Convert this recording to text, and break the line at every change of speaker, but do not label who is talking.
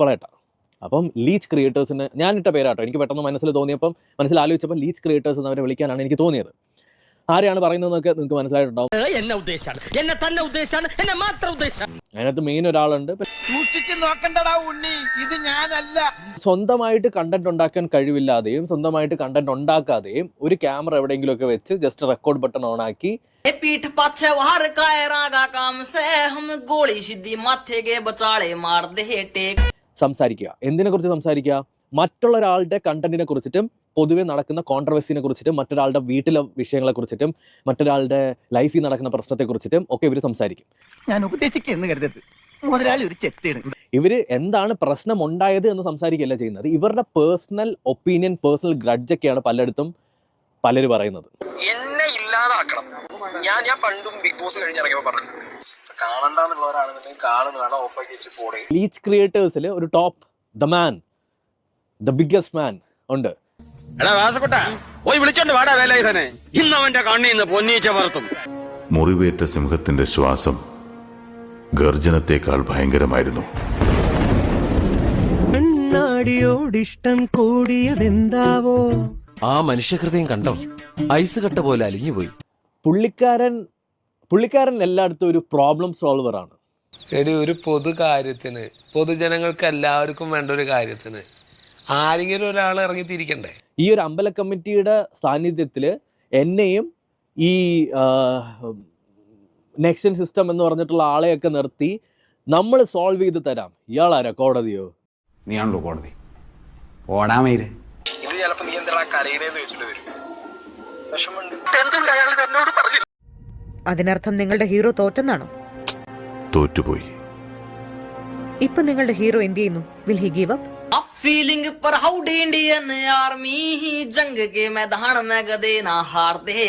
കൊളേട്ട. അപ്പം ലീച്ച് ക്രിയേറ്റേഴ്സിന് ഞാനിട്ട പേരാട്ടോ, എനിക്ക് പെട്ടെന്ന് മനസ്സിൽ ആലോചിച്ചപ്പോൾ ലീച്ച് ക്രിയേറ്റേഴ്സ് എന്ന് അവരെ വിളിക്കാനാണ് എനിക്ക് തോന്നിയത്. ആരെയാണ് പറയുന്നതെന്നൊക്കെ നിങ്ങൾക്ക് മനസ്സിലായിട്ടുണ്ടാവും. അതിനകത്ത് മെയിൻ ഒരാളുണ്ട്. സ്വന്തമായിട്ട് കണ്ടന്റ് ഉണ്ടാക്കാൻ കഴിവില്ലാതെയും സ്വന്തമായിട്ട് കണ്ടന്റ് ഉണ്ടാക്കാതെയും ഒരു ക്യാമറ എവിടെയെങ്കിലും ഒക്കെ വെച്ച് ജസ്റ്റ് റെക്കോർഡ് ബട്ടൺ ഓൺ ആക്കി സംസാരിക്കുക. എന്തിനെ കുറിച്ച് സംസാരിക്കുക? മറ്റുള്ള ഒരാളുടെ കണ്ടന്റിനെ കുറിച്ചിട്ടും പൊതുവെ നടക്കുന്ന കോൺട്രവേഴ്സിനെ കുറിച്ചിട്ടും മറ്റൊരാളുടെ വീട്ടിലെ വിഷയങ്ങളെ കുറിച്ചിട്ടും മറ്റൊരാളുടെ ലൈഫിൽ നടക്കുന്ന പ്രശ്നത്തെ കുറിച്ചിട്ടും ഒക്കെ ഇവർ സംസാരിക്കും.
ഞാൻ ഉപദേശിക്കുന്നു കരുതരുത്, മുതലാളി ഒരു ചെത്തിയാണ്.
ഇവര് എന്താണ് പ്രശ്നം ഉണ്ടായത് എന്ന് സംസാരിക്കുകയല്ല ചെയ്യുന്നത്. ഇവരുടെ പേഴ്സണൽ ഒപ്പീനിയൻ, പേഴ്സണൽ ഗ്രഡ്ജൊക്കെയാണ് പലരും പറയുന്നത്.
എന്നെ ഇല്ലാതാക്കണം. ഞാൻ പണ്ടും ബിഗ് ബോസ് കഴിഞ്ഞിറങ്ങിയപ്പോൾ പറഞ്ഞിട്ടുണ്ട്, കാണണ്ടെന്നുള്ളവരാണെന്നുണ്ടെങ്കിൽ കാണുന്നതാണ്, ഓഫാക്കി വെച്ച് പോടേ.
ലീച്ച് ക്രിയേറ്റേഴ്സിൽ ഒരു top, the man, the biggest man ഉണ്ട്.
മുറിവേറ്റ സിംഹത്തിന്റെ ശ്വാസം ഗർജനത്തെക്കാൾ ഭയങ്കരമായിരുന്നു.
കണ്ണാടിയോടിഷ്ടം കൂടിയതെന്താവോ?
ആ മനുഷ്യഹൃദയം കണ്ടോ? ഐസ് കട്ട പോലെ അലിഞ്ഞുപോയി.
പുള്ളിക്കാരൻ എല്ലായിടത്തും ഒരു പ്രോബ്ലം സോൾവർ ആണ്.
ഒരു പൊതു കാര്യത്തിന്, പൊതുജനങ്ങൾക്ക് എല്ലാവർക്കും വേണ്ട ഒരു കാര്യത്തിന് ആരെങ്കിലും ഒരാൾ ഇറങ്ങി തിരിക്കണ്ടേ?
ഈ ഒരു അമ്പല കമ്മിറ്റിയുടെ സാന്നിധ്യത്തിൽ എന്നെയും ഈ നെക്സ്റ്റ് സിസ്റ്റം എന്ന് പറഞ്ഞിട്ടുള്ള ആളെയൊക്കെ നിർത്തി നമ്മൾ സോൾവ് ചെയ്ത് തരാം. ഇയാളാരാ? കോടതിയോ?
നീയാണല്ലോ കോടതി. ഓടാമയില്
ഇത് ചിലപ്പോ നീ എന്താ കരയിലേന്ന് വെച്ചിട്ട് വരും. വിഷമുണ്ട്. എന്തുകൊണ്ട് അയാൾ എന്നോട് പറഞ്ഞില്ല?
അതിനർത്ഥം നിങ്ങളുടെ ഹീറോ തോറ്റെന്നാണോ?
തോറ്റുപോയി.
ഇപ്പൊ നിങ്ങളുടെ ഹീറോ എന്ത് ചെയ്യുന്നു? Will he give up?
Feeling पर हाउडी इंडियन आर्मी ही जंग के मैदान में गदे ना हारते.